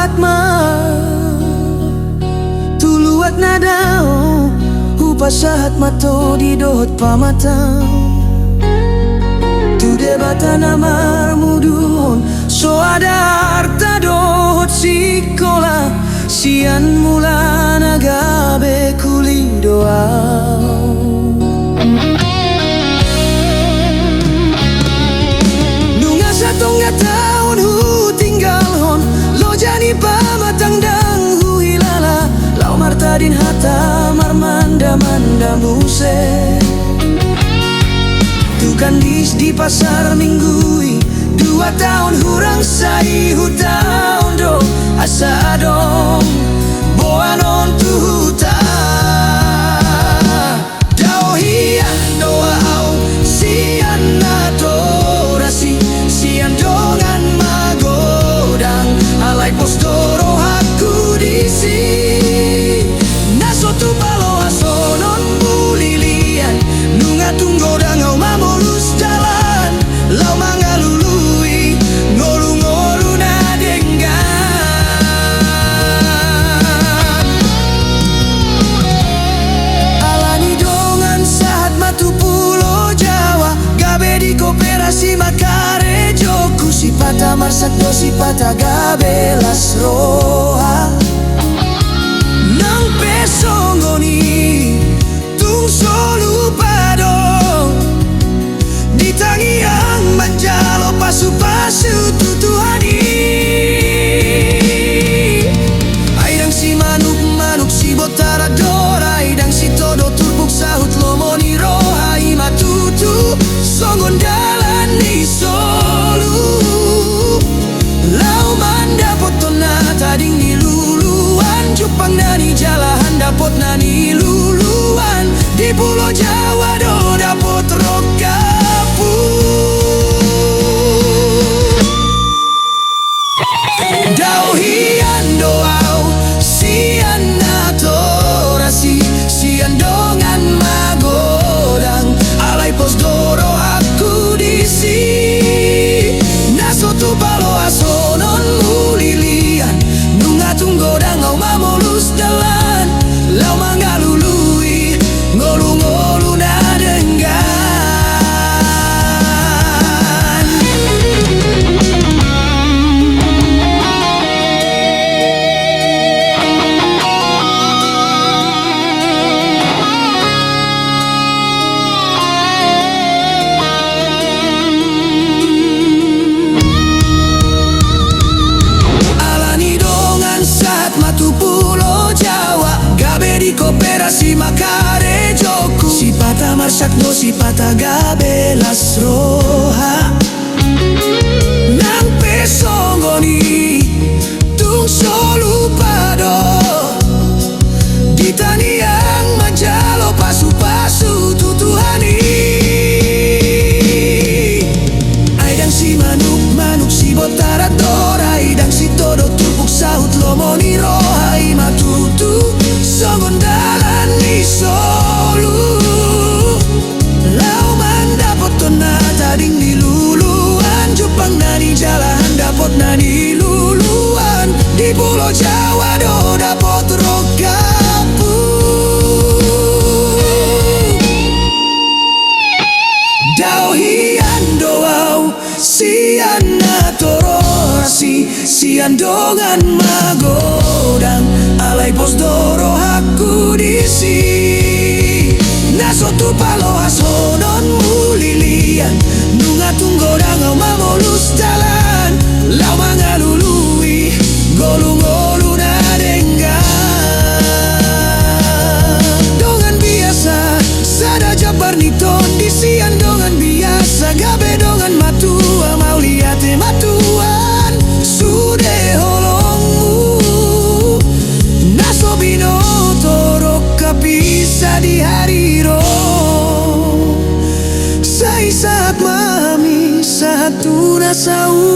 hatma tuluat nadao upasahat mato di dohot pamatang tu debata namar muduhon so ada harta dohot sikola sian mula nagabe kuli doa nunga satonga tahun hu tinggal hon lo jani pamatang dang hu hilala lau martadin hata marmanda manda muse tukandis di pasar minggui 2 tahun hurang sai hutahun do asa adong boanon tu huta dao hian doa au sian adorasi sian dongan magodang alai postoro haku disi naso tu palo asonon mulilian nunga tunggo dangau mamolus jalan lau mangalului ngolu-ngolu na denggan alani dongan saat matu pulau Jawa gabe di koperasi makare joku sipata marsak do sipata gabe las roha nang pesongoni tung solu padong ditangi yang manjalo pasu-pasu tutuhani aidang si manuk si botara dora aidang si todo turbuk sahut lomoni roha ima tutu songon dalan ni solu lau manda potona tading ni luluan jupang nani jalahan dapot nani luluan di pulau Jawa do dapot rokapu dau hian doau sian atorasi sian dongan magodang alai pos doro aku disi naso tu palo asonon mulilian nunga tunggo dangau mamolus dalan lau mangalului ngolu-ngolu na denggan alani dongan saat matu pulau Jawa gabe di koperasi makare joku sipata marsak do sipata gabe las roha nang pesongoni tung solu pado ditani yang manjalo pasu-pasu tutuhani aidang si manuk si botara dora aidang si todo turbuk sahut lomoni roha ima tutu songon dalan ni solu lau manda potona tading ni luluan jupang nani jalan dapot nani luluan di pulau Jawa do dapot rokapu dau hian doau sian atorasi sian dongan magodang alai pos doro haku disi naso tu palo asonon mulilian nunga tunggo dangau mamolus jalan lau mangalului ngolu-ngolu na denggan dongan biasa sada jabar niton disian dongan biasa gabe dongan matua mau liate matuan sude holongmu naso binoto roka bisa di hariro sai saat mami satu nasau